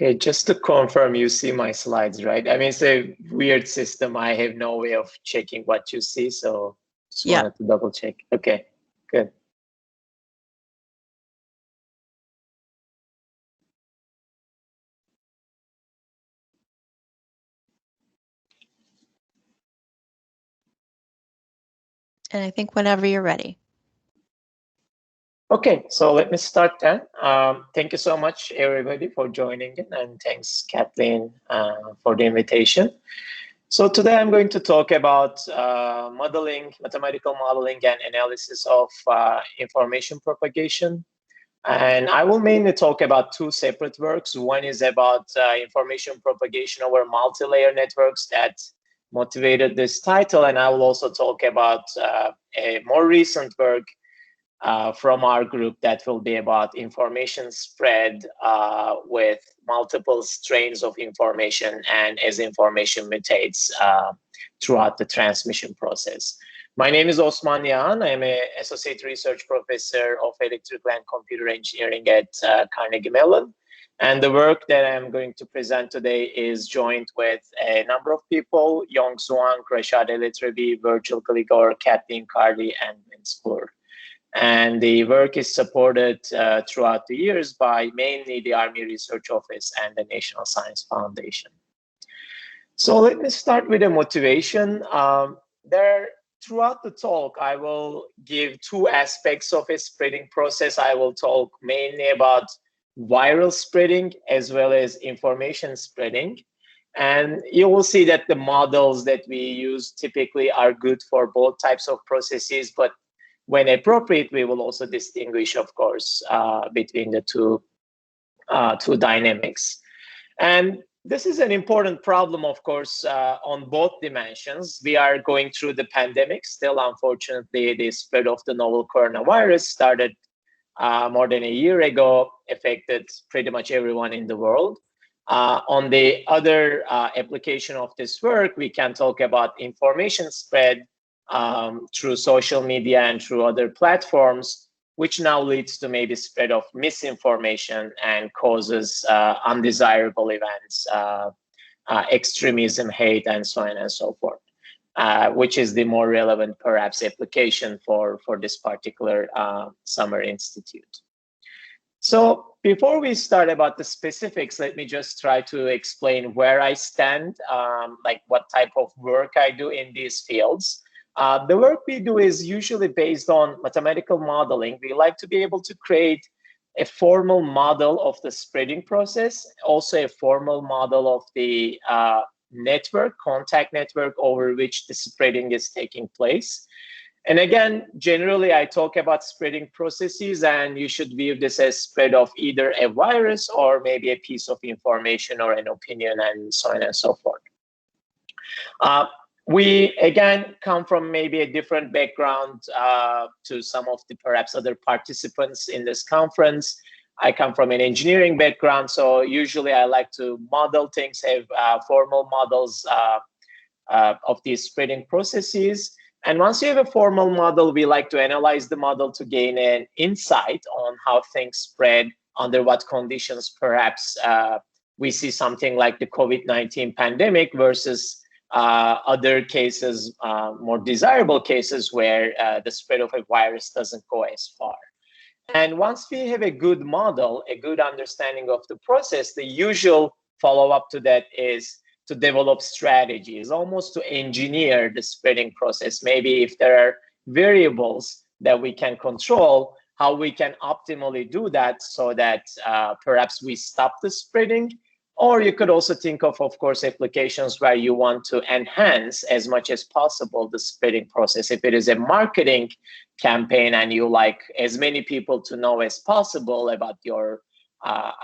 Okay, just to confirm, you see my slides, right? I mean, it's a weird system. I have no way of checking what you see, so just wanted to double check. Okay, good. And I think whenever you're ready. Okay, so let me start then. Thank you so much, everybody, for joining in, and thanks, Kathleen, for the invitation. So today I'm going to talk about modeling, mathematical modeling and analysis of information propagation. And I will mainly talk about two separate works. One is about information propagation over multi-layer networks that motivated this title. And I will also talk about a more recent work from our group that will be about information spread with multiple strains of information and as information mutates throughout the transmission process. My name is Osman Yagan. I'm an associate research professor of electrical and computer engineering at Carnegie Mellon. And the work that I'm going to present today is joined with a number of people: Yong Zhuang, Rashad Elitrebi, Virgil Gligor, Kathleen Cardi, and Vince Bloor. And the work is supported throughout the years by mainly the Army Research Office and the National Science Foundation. So let me start with the motivation. Throughout the talk, I will give two aspects of a spreading process. I will talk mainly about viral spreading as well as information spreading. And you will see that the models that we use typically are good for both types of processes, but when appropriate, we will also distinguish, of course, between the two dynamics. And this is an important problem, of course, on both dimensions. We are going through the pandemic. Still, unfortunately, the spread of the novel coronavirus started more than a year ago, affected pretty much everyone in the world. On the other application of this work, we can talk about information spread through social media and through other platforms, which now leads to maybe spread of misinformation and causes undesirable events, extremism, hate, and so on and so forth, which is the more relevant, perhaps, application for this particular summer institute. So before we start about the specifics, let me just try to explain where I stand, like what type of work I do in these fields. The work we do is usually based on mathematical modeling. We like to be able to create a formal model of the spreading process, also a formal model of the contact network over which the spreading is taking place. And again, generally, I talk about spreading processes, and you should view this as spread of either a virus or maybe a piece of information or an opinion and so on and so forth. We, again, come from maybe a different background to some of the perhaps other participants in this conference. I come from an engineering background, so usually I like to model things, have formal models of these spreading processes. And once you have a formal model, we like to analyze the model to gain an insight on how things spread, under what conditions perhaps we see something like the COVID-19 pandemic versus other cases, more desirable cases where the spread of a virus doesn't go as far. And once we have a good model, a good understanding of the process, the usual follow-up to that is to develop strategies, almost to engineer the spreading process. Maybe if there are variables that we can control, how we can optimally do that so that perhaps we stop the spreading. Or you could also think of course, applications where you want to enhance as much as possible the spreading process. If it is a marketing campaign and you like as many people to know as possible about your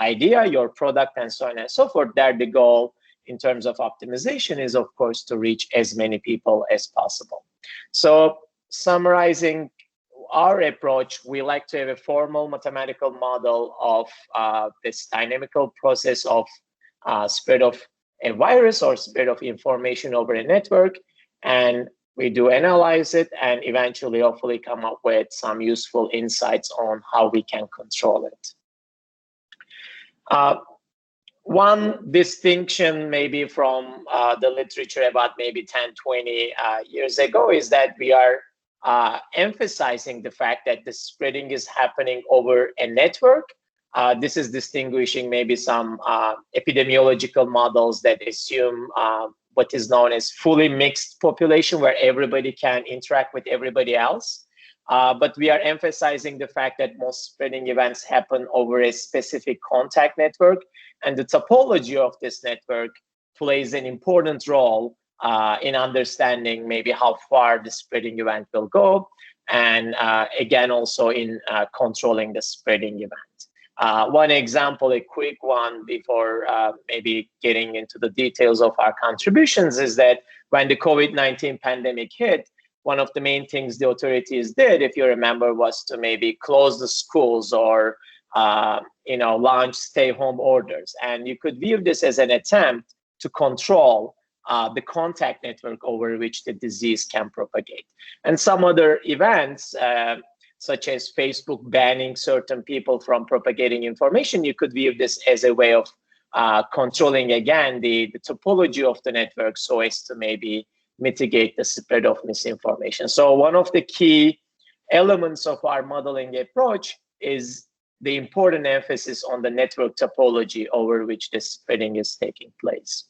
idea, your product, and so on and so forth, there the goal in terms of optimization is, of course, to reach as many people as possible. So summarizing our approach, we like to have a formal mathematical model of this dynamical process of spread of a virus or spread of information over a network, and we do analyze it and eventually hopefully come up with some useful insights on how we can control it. One distinction maybe from the literature about maybe 10, 20 years ago is that we are emphasizing the fact that the spreading is happening over a network. This is distinguishing maybe some epidemiological models that assume what is known as fully mixed population, where everybody can interact with everybody else. But we are emphasizing the fact that most spreading events happen over a specific contact network, and the topology of this network plays an important role in understanding maybe how far the spreading event will go, and again, also in controlling the spreading event. One example, a quick one before maybe getting into the details of our contributions, is that when the COVID-19 pandemic hit, one of the main things the authorities did, if you remember, was to maybe close the schools or launch stay-home orders. And you could view this as an attempt to control the contact network over which the disease can propagate. And some other events, such as Facebook banning certain people from propagating information, you could view this as a way of controlling, again, the topology of the network so as to maybe mitigate the spread of misinformation. So one of the key elements of our modeling approach is the important emphasis on the network topology over which the spreading is taking place.